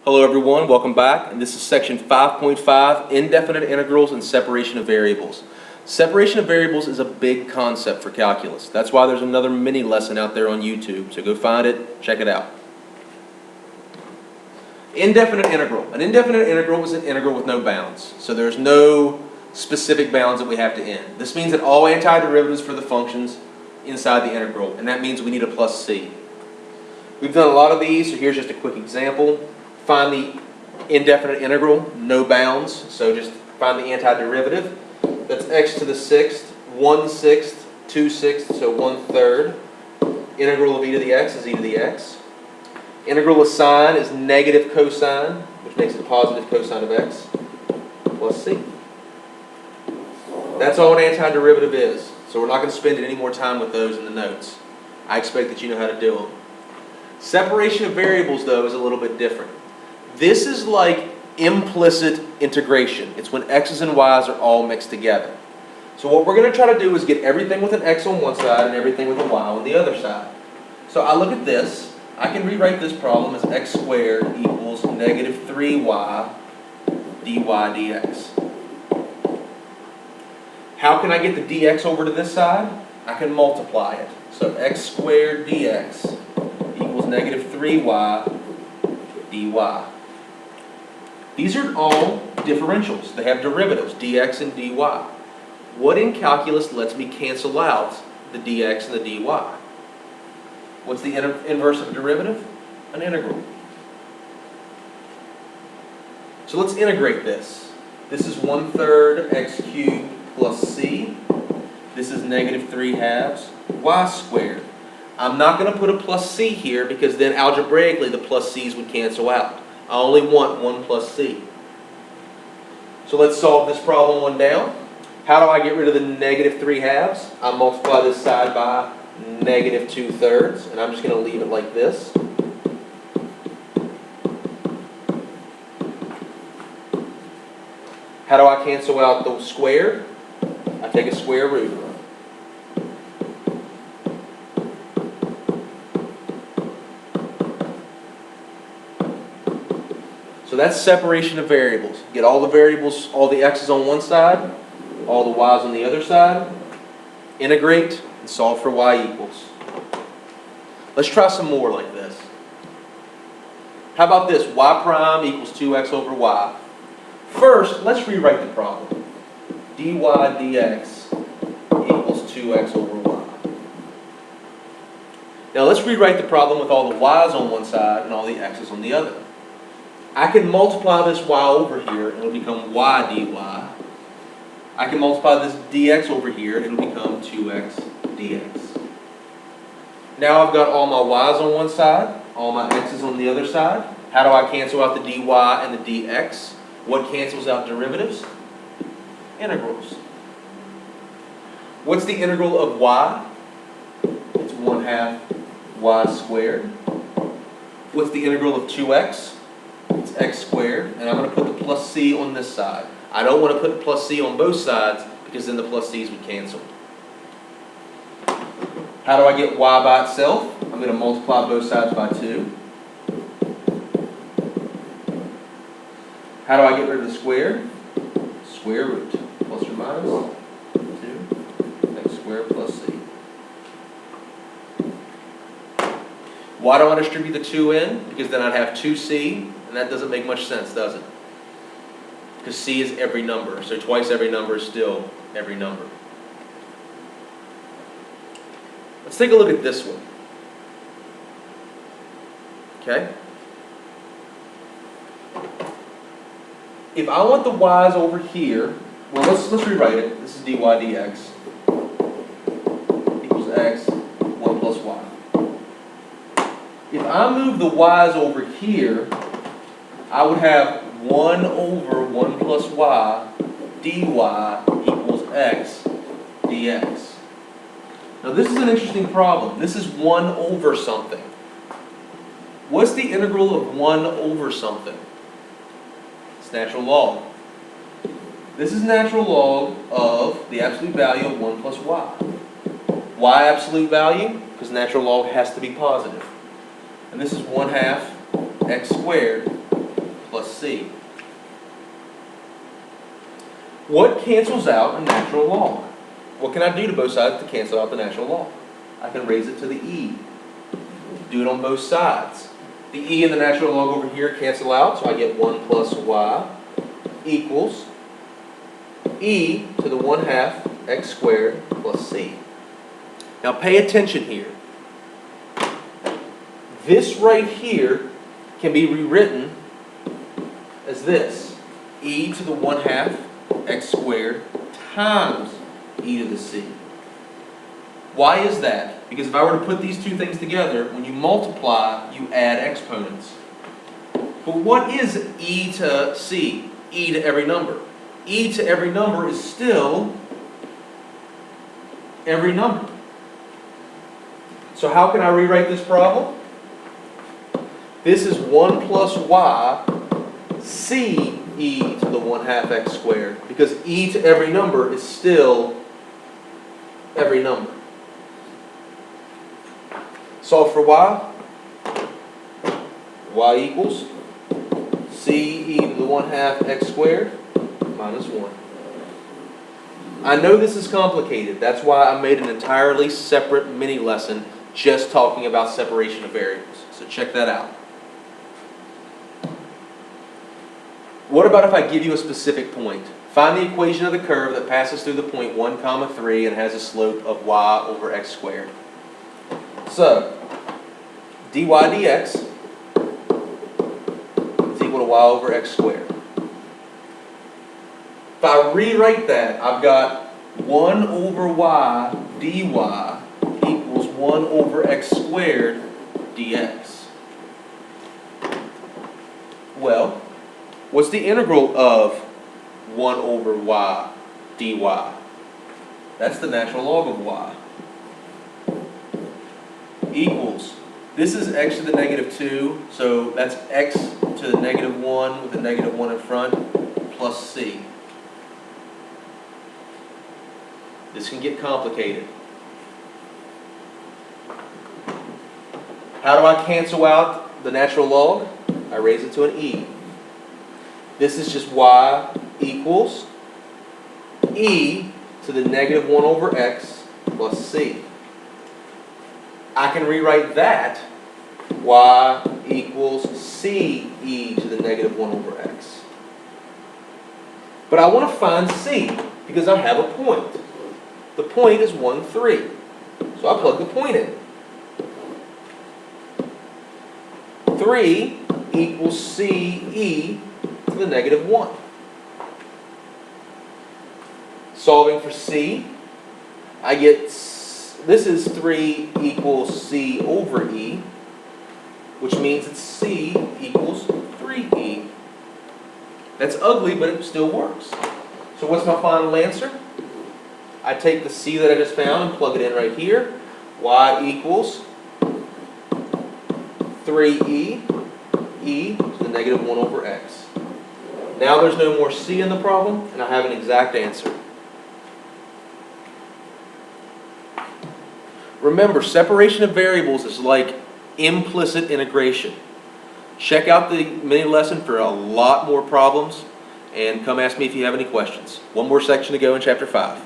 Hello everyone, welcome back, and this is section 5.5, indefinite integrals and separation of variables. Separation of variables is a big concept for calculus. That's why there's another mini lesson out there on YouTube, so go find it, check it out. Indefinite integral. An indefinite integral is an integral with no bounds, so there's no specific bounds that we have to end. This means that all antiderivatives for the functions inside the integral, and that means we need a plus c. We've done a lot of these, so here's just a quick example. Find the indefinite integral, no bounds, so just find the antiderivative. That's x to the sixth, 1/6, 2/6, so 1/3. Integral of e to the x is e to the x. Integral of sine is negative cosine, which makes it positive cosine of x, plus c. That's all an antiderivative is, so we're not going to spend any more time with those in the notes. I expect that you know how to do them. Separation of variables, though, is a little bit different. This is like implicit integration. It's when x's and y's are all mixed together. So what we're going to try to do is get everything with an x on one side and everything with a y on the other side. So I look at this. I can rewrite this problem as x squared equals negative 3y dy dx. How can I get the dx over to this side? I can multiply it. So x squared dx equals negative 3y dy. These are all differentials. They have derivatives, dx and dy. What in calculus lets me cancel out the dx and the dy? What's the inverse of a derivative? An integral. So let's integrate this. This is 1/3 x cubed plus c. This is negative 3/2 y squared. I'm not going to put a plus c here because then algebraically the plus c's would cancel out. I only want 1 plus c. So let's solve this problem one down. How do I get rid of the negative 3/2? I multiply this side by negative 2/3, and I'm just going to leave it like this. How do I cancel out the squared? I take a square root. So that's separation of variables. Get all the variables, all the x's on one side, all the y's on the other side, integrate, and solve for y equals. Let's try some more like this. How about this? Y prime equals 2x over y. First, let's rewrite the problem. dy dx equals 2x over y. Now let's rewrite the problem with all the y's on one side and all the x's on the other. I can multiply this y over here, and it'll become y dy. I can multiply this dx over here, and it'll become 2x dx. Now I've got all my y's on one side, all my x's on the other side. How do I cancel out the dy and the dx? What cancels out derivatives? Integrals. What's the integral of y? It's 1/2 y squared. What's the integral of 2x? It's x squared, and I'm going to put the plus c on this side. I don't want to put plus c on both sides because then the plus c's would cancel. How do I get y by itself? I'm going to multiply both sides by 2. How do I get rid of the square? Square root. Plus or minus 2 x squared plus c. Why do I distribute the 2 in? Because then I'd have 2c. And that doesn't make much sense, does it? Because c is every number, so twice every number is still every number. Let's take a look at this one. Okay? If I want the y's over here, well, let's rewrite it. This is dy dx equals x, 1 plus y. If I move the y's over here, I would have 1 over 1 plus y dy equals x dx. Now this is an interesting problem. This is 1 over something. What's the integral of 1 over something? It's natural log. This is natural log of the absolute value of 1 plus y. Why absolute value? Because natural log has to be positive. And this is 1/2 x squared plus c. What cancels out a natural log? What can I do to both sides to cancel out the natural log? I can raise it to the e. Do it on both sides. The e and the natural log over here cancel out, so I get 1 plus y equals e to the 1/2 x squared plus c. Now pay attention here. This right here can be rewritten as this. E to the 1/2 x squared times e to the c. Why is that? Because if I were to put these two things together, when you multiply, you add exponents. But what is e to c? E to every number. E to every number is still every number. So how can I rewrite this problem? This is 1 plus y c e to the 1/2 x squared, because e to every number is still every number. Solve for y. Y equals c e to the 1/2 x squared minus 1. I know this is complicated. That's why I made an entirely separate mini lesson just talking about separation of variables. So check that out. What about if I give you a specific point? Find the equation of the curve that passes through the point 1, 3 and has a slope of y over x squared. So, dy dx is equal to y over x squared. If I rewrite that, I've got 1 over y dy equals 1 over x squared dx. Well, what's the integral of 1 over y dy? That's the natural log of y. Equals, this is x to the negative 2, so that's x to the negative 1 with a negative 1 in front, plus c. This can get complicated. How do I cancel out the natural log? I raise it to an e. This is just y equals e to the negative 1 over x plus c. I can rewrite that y equals c e to the negative 1 over x. But I want to find c because I have a point. The point is 1, 3. So I plug the point in. 3 equals c e to the negative 1. Solving for c, I get, this is 3 equals c over e, which means it's c equals 3e. That's ugly, but it still works. So what's my final answer? I take the c that I just found and plug it in right here. Y equals 3e e to the negative 1 over x. Now there's no more c in the problem, and I have an exact answer. Remember, separation of variables is like implicit integration. Check out the mini lesson for a lot more problems, and come ask me if you have any questions. One more section to go in Chapter 5.